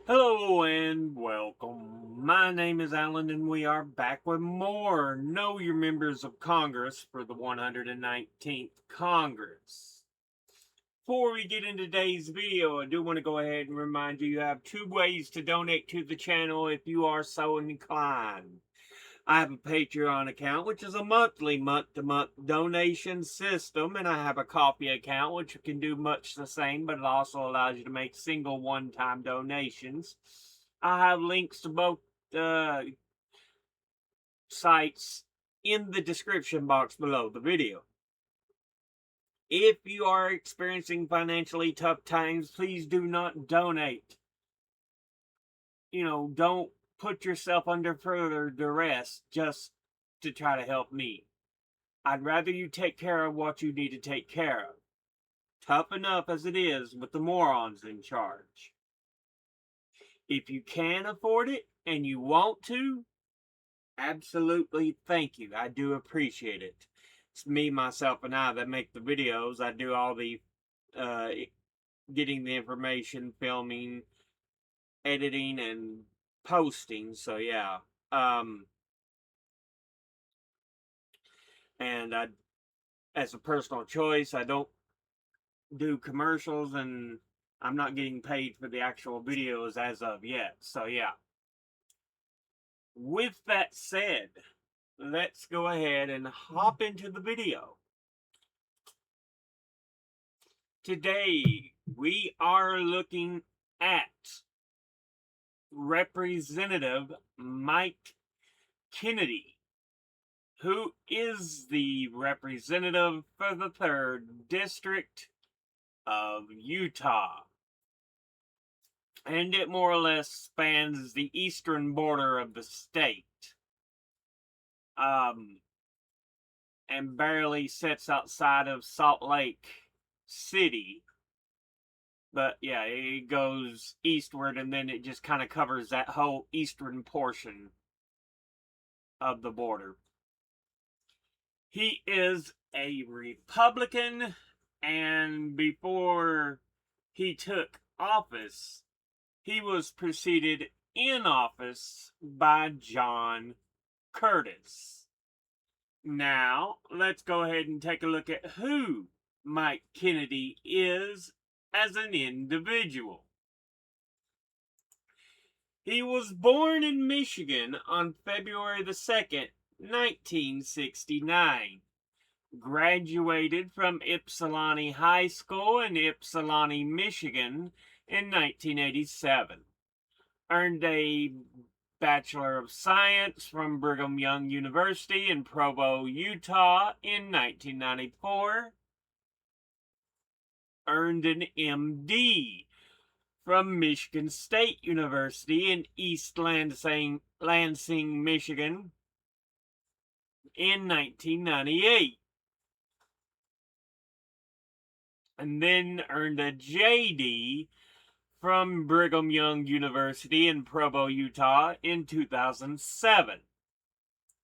Hello and welcome. My name is Alan, and we are back with more Know Your Members of Congress for the 119th Congress. Before we get into today's video, I do want to go ahead and remind you have two ways to donate to the channel if you are so inclined. I have a Patreon account, which is a monthly, month-to-month donation system, and I have a Ko-fi account, which can do much the same, but it also allows you to make single one-time donations. I have links to both uh, sites in the description box below the video. If you are experiencing financially tough times, please do not donate. Don't put yourself under further duress just to try to help me. I'd rather you take care of what you need to take care of. Tough enough as it is with the morons in charge. If you can afford it and you want to, absolutely thank you. I do appreciate it. It's me, myself, and I that make the videos. I do all the uh, getting the information, filming, editing, and posting. So yeah. And as a personal choice, I don't do commercials, and I'm not getting paid for the actual videos as of yet. So yeah. With that said, let's go ahead and hop into the video. Today we are looking at Representative Mike Kennedy, who is the representative for the 3rd District of Utah. And it more or less spans the eastern border of the state. And barely sits outside of Salt Lake City. But yeah, it goes eastward, and then it just kind of covers that whole eastern portion of the border. He is a Republican, and before he took office, he was preceded in office by John Curtis. Now, let's go ahead and take a look at who Mike Kennedy is as an individual. He was born in Michigan on February the 2nd, 1969. Graduated from Ypsilanti High School in Ypsilanti, Michigan in 1987. Earned a Bachelor of Science from Brigham Young University in Provo, Utah in 1994. Earned an MD from Michigan State University in East Lansing, Michigan in 1998. And then earned a JD from Brigham Young University in Provo, Utah in 2007.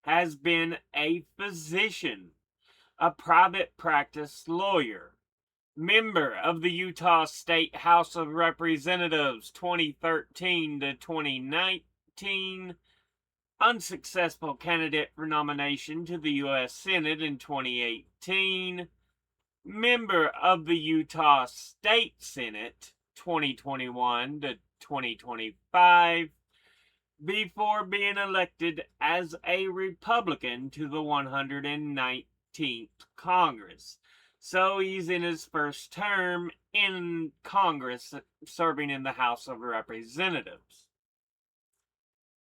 Has been a physician, a private practice lawyer, member of the Utah State House of Representatives 2013 to 2019, unsuccessful candidate for nomination to the U.S. Senate in 2018, member of the Utah State Senate 2021 to 2025, before being elected as a Republican to the 119th Congress. So he's in his first term in Congress, serving in the House of Representatives.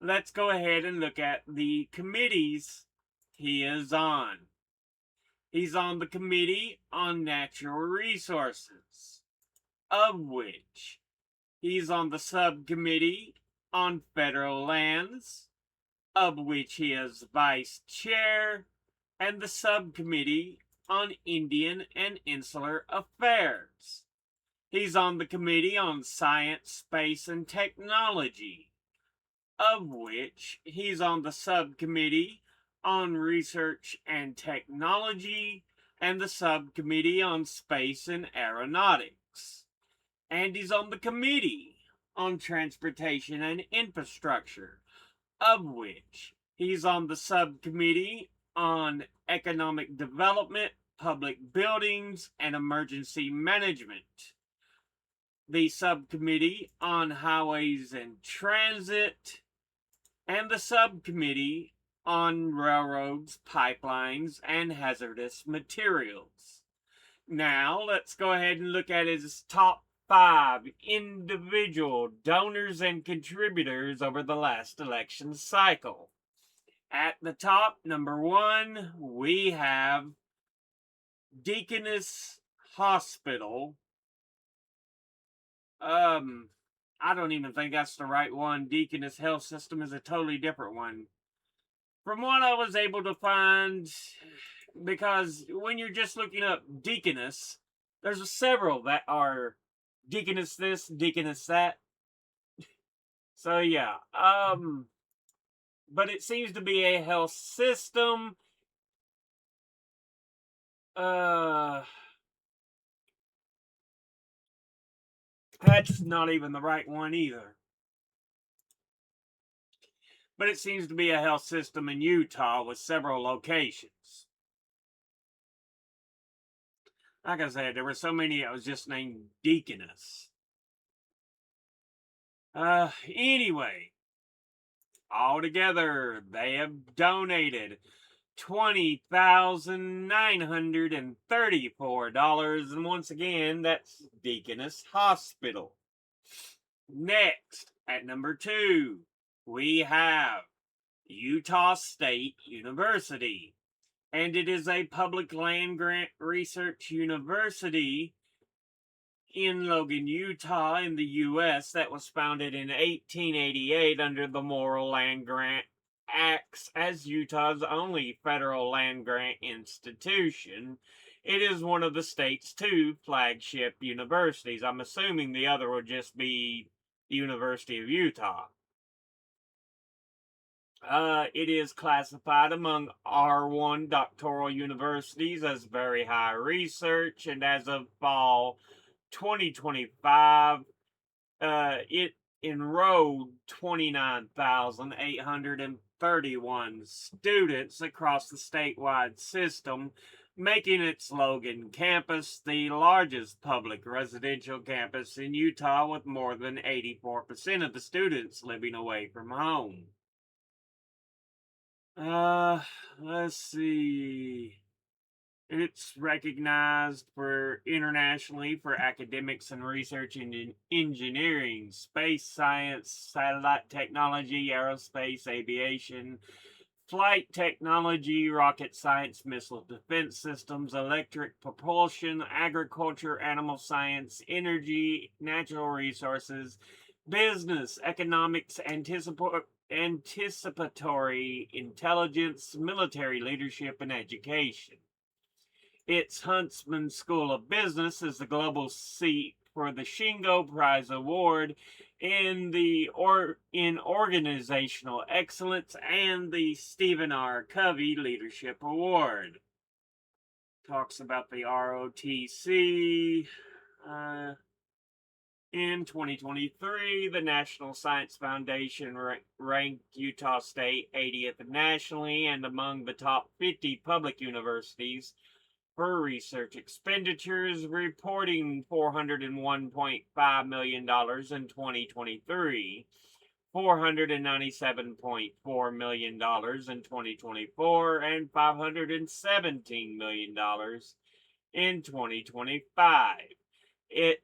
Let's go ahead and look at the committees he is on. He's on the Committee on Natural Resources, of which he's on the Subcommittee on Federal Lands, of which he is Vice Chair, and the Subcommittee on Indian and Insular Affairs. He's on the Committee on Science, Space, and Technology, of which he's on the Subcommittee on Research and Technology and the Subcommittee on Space and Aeronautics. And he's on the Committee on transportation and infrastructure, of which he's on the subcommittee on economic development, public buildings, and emergency management, the subcommittee on highways and transit, and the subcommittee on railroads, pipelines, and hazardous materials. Now, let's go ahead and look at his top 5 individual donors and contributors over the last election cycle. At the top, number 1, we have Deaconess Hospital. I don't even think that's the right one. Deaconess Health System is a totally different one. From what I was able to find, because when you're just looking up Deaconess, there's several that are Deaconess this, Deaconess that. So yeah, but it seems to be a health system. That's not even the right one either. But it seems to be a health system in Utah with several locations. Like I said, there were so many that was just named Deaconess. Anyway, altogether, they have donated $20,934. And once again, that's Deaconess Hospital. Next, at number 2, we have Utah State University. And it is a public land grant research university in Logan, Utah, in the U.S. that was founded in 1888 under the Morrill Land Grant Acts as Utah's only federal land grant institution. It is one of the state's 2 flagship universities. I'm assuming the other would just be the University of Utah. It is classified among R1 doctoral universities as very high research, and as of fall 2025, it enrolled 29,831 students across the statewide system, making its Logan campus the largest public residential campus in Utah, with more than 84% of the students living away from home. Let's see. It's recognized internationally for academics and research in engineering, space science, satellite technology, aerospace, aviation, flight technology, rocket science, missile defense systems, electric propulsion, agriculture, animal science, energy, natural resources, business, economics, anticipatory intelligence, military leadership, and education. Its Huntsman School of Business is the global seat for the Shingo Prize Award in Organizational Excellence and the Stephen R. Covey Leadership Award. Talks about the ROTC. In 2023, the National Science Foundation ranked Utah State 80th nationally and among the top 50 public universities for research expenditures, reporting $401.5 million in 2023, $497.4 million in 2024, and $517 million in 2025. It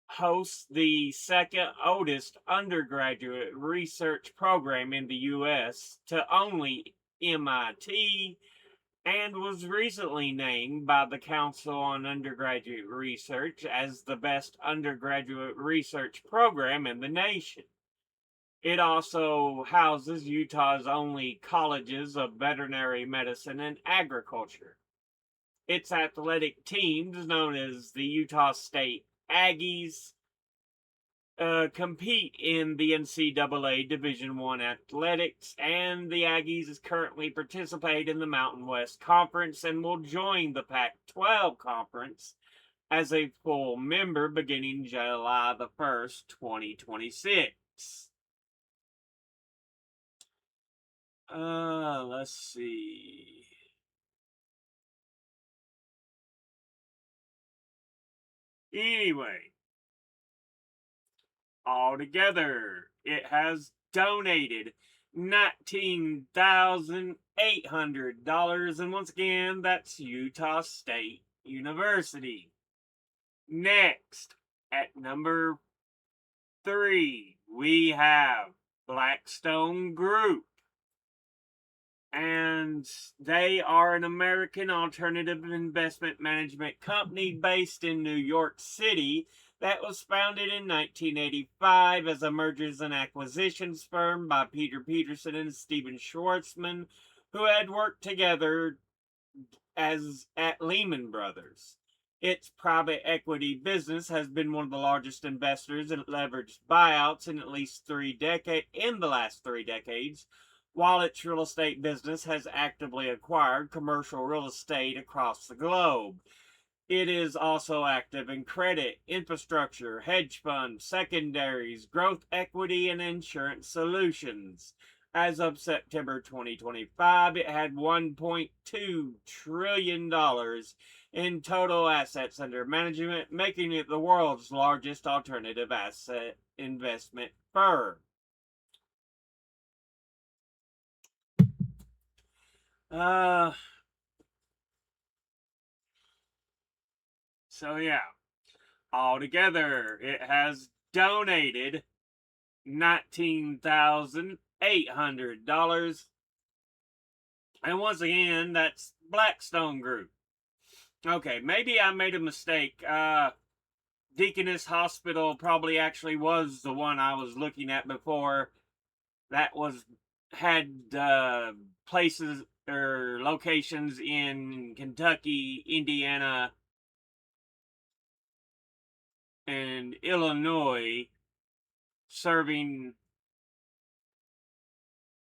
hosts the second oldest undergraduate research program in the U.S. to only MIT, and was recently named by the Council on Undergraduate Research as the best undergraduate research program in the nation. It also houses Utah's only colleges of veterinary medicine and agriculture. Its athletic teams, known as the Utah State Aggies, compete in the NCAA Division I athletics, and the Aggies currently participate in the Mountain West Conference and will join the Pac-12 Conference as a full member beginning July the 1st, 2026. Let's see. Anyway, altogether, it has donated $19,800. And once again, that's Utah State University. Next, at number 3, we have Blackstone Group. And they are an American alternative investment management company based in New York City that was founded in 1985 as a mergers and acquisitions firm by Peter Peterson and Stephen Schwarzman, who had worked together as at Lehman Brothers. Its private equity business has been one of the largest investors in leveraged buyouts in the last 3 decades, while its real estate business has actively acquired commercial real estate across the globe. It is also active in credit, infrastructure, hedge funds, secondaries, growth equity, and insurance solutions. As of September 2025, it had $1.2 trillion in total assets under management, making it the world's largest alternative asset investment firm. So yeah, altogether, it has donated $19,800. And once again, that's Blackstone Group. Okay, maybe I made a mistake. Deaconess Hospital probably actually was the one I was looking at before. That had places or locations in Kentucky, Indiana, and Illinois, serving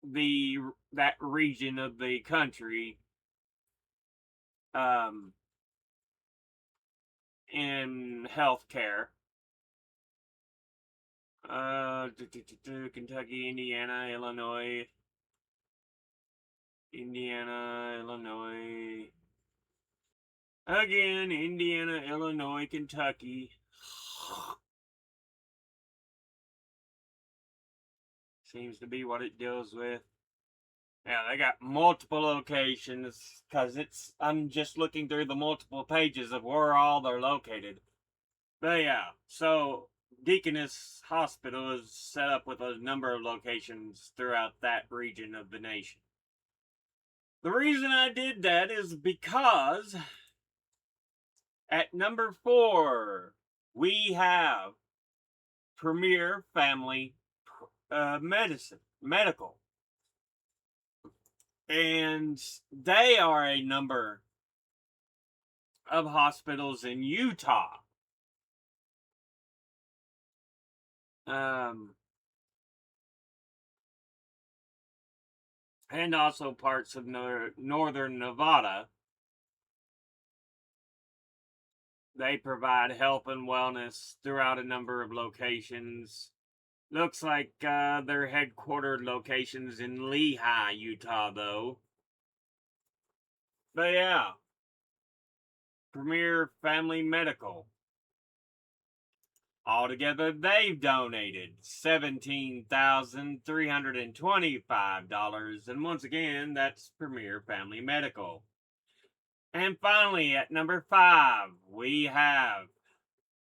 that region of the country in healthcare. Kentucky, Indiana, Illinois, again, Indiana, Illinois, Kentucky. Seems to be what it deals with. Yeah, they got multiple locations because I'm just looking through the multiple pages of where all they're located. But yeah, so Deaconess Hospital is set up with a number of locations throughout that region of the nation. The reason I did that is because at number 4, we have Premier Family Medical. And they are a number of hospitals in Utah. And also parts of northern Nevada. They provide health and wellness throughout a number of locations. Looks like their headquartered locations in Lehi, Utah, though. But yeah, Premier Family Medical. Altogether, they've donated $17,325. And once again, that's Premier Family Medical. And finally, at number 5, we have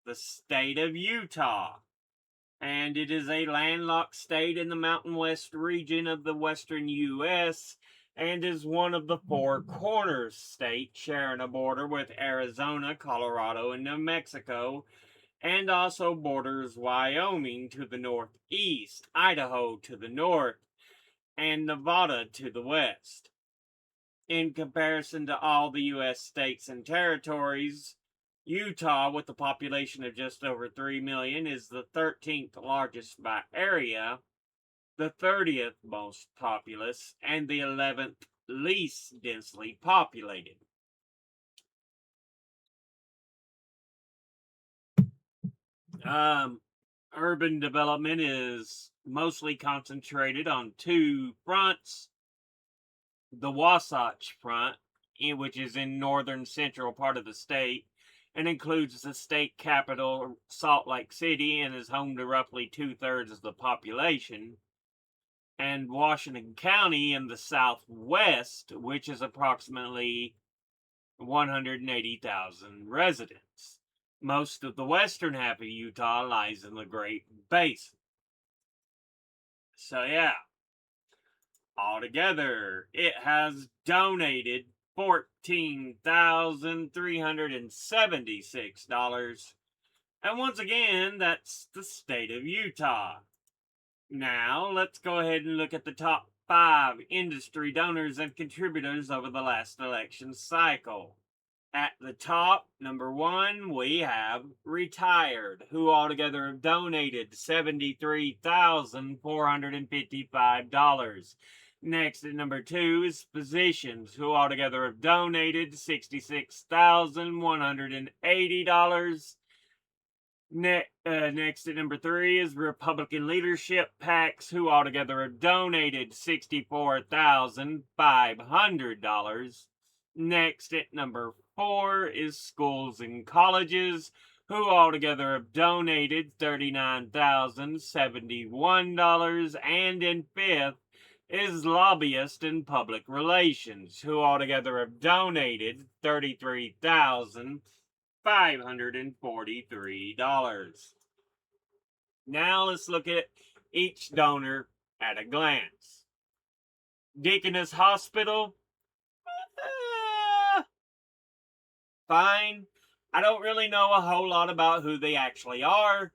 the state of Utah. And it is a landlocked state in the Mountain West region of the western U.S. and is one of the 4 corners states sharing a border with Arizona, Colorado, and New Mexico, and also borders Wyoming to the northeast, Idaho to the north, and Nevada to the west. In comparison to all the U.S. states and territories, Utah, with a population of just over 3 million, is the 13th largest by area, the 30th most populous, and the 11th least densely populated. Urban development is mostly concentrated on two fronts. The Wasatch Front, which is in northern central part of the state, and includes the state capital, Salt Lake City, and is home to roughly 2/3 of the population. And Washington County in the southwest, which is approximately 180,000 residents. Most of the western half of Utah lies in the Great Basin. So, yeah, altogether, it has donated $14,376. And once again, that's the state of Utah. Now, let's go ahead and look at the top 5 industry donors and contributors over the last election cycle. At the top, number 1, we have Retired, who altogether have donated $73,455. Next at number 2 is Physicians, who altogether have donated $66,180. Next at number 3 is Republican Leadership PACs, who altogether have donated $64,500. Next at number 4 is Schools and Colleges, who altogether have donated $39,071. And in 5th is Lobbyist and Public Relations, who altogether have donated $33,543. Now let's look at each donor at a glance. Deaconess Hospital, fine. I don't really know a whole lot about who they actually are,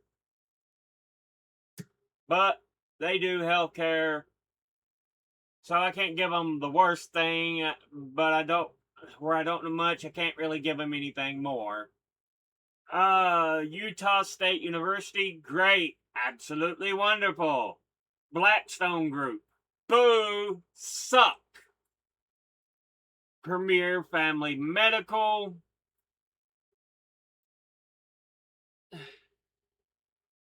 but they do healthcare, so I can't give them the worst thing, but I don't know much, I can't really give them anything more. Utah State University, great, absolutely wonderful. Blackstone Group, boo, suck. Premier Family Medical,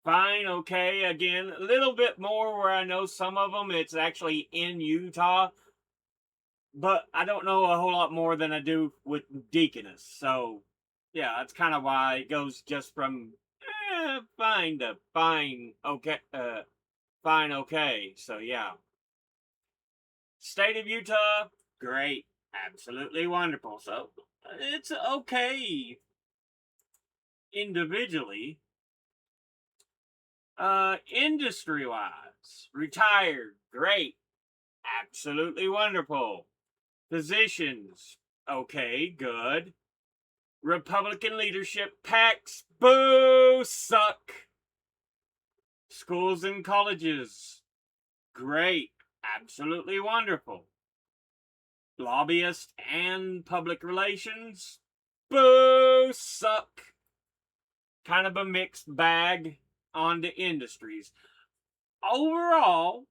fine, okay. Again, a little bit more where I know some of them, it's actually in Utah. But I don't know a whole lot more than I do with Deaconess. So, yeah, that's kind of why it goes just from fine to fine, okay. Fine, okay. So, yeah. State of Utah, great. Absolutely wonderful. So, it's okay individually. Industry wise, Retired, great, absolutely wonderful. Physicians, okay, good. Republican Leadership PACs, boo, suck. Schools and Colleges, great, absolutely wonderful. Lobbyist and Public Relations, boo, suck. Kind of a mixed bag on the industries. Overall,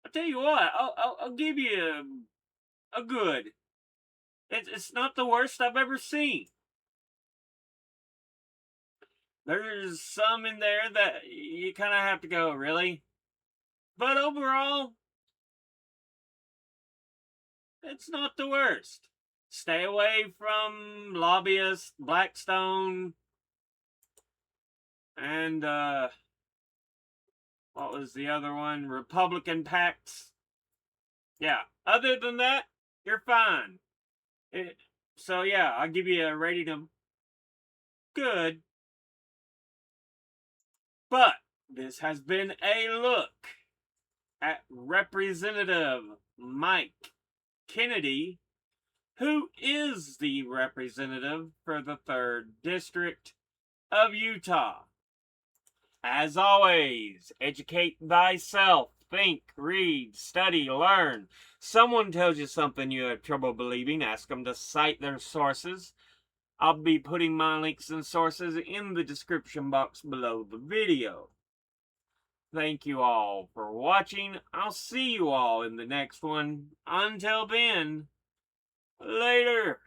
I'll tell you what, I'll give you a good. It's not the worst I've ever seen. There's some in there that you kind of have to go, really? But overall, it's not the worst. Stay away from lobbyists, Blackstone, and what was the other one? Republican PACs. Yeah, other than that, you're fine. So yeah, I'll give you a rating of good. But this has been a look at Representative Mike Kennedy, who is the representative for the 3rd District of Utah. As always, educate thyself. Think, read, study, learn. Someone tells you something you have trouble believing, ask them to cite their sources. I'll be putting my links and sources in the description box below the video. Thank you all for watching. I'll see you all in the next one. Until then, later.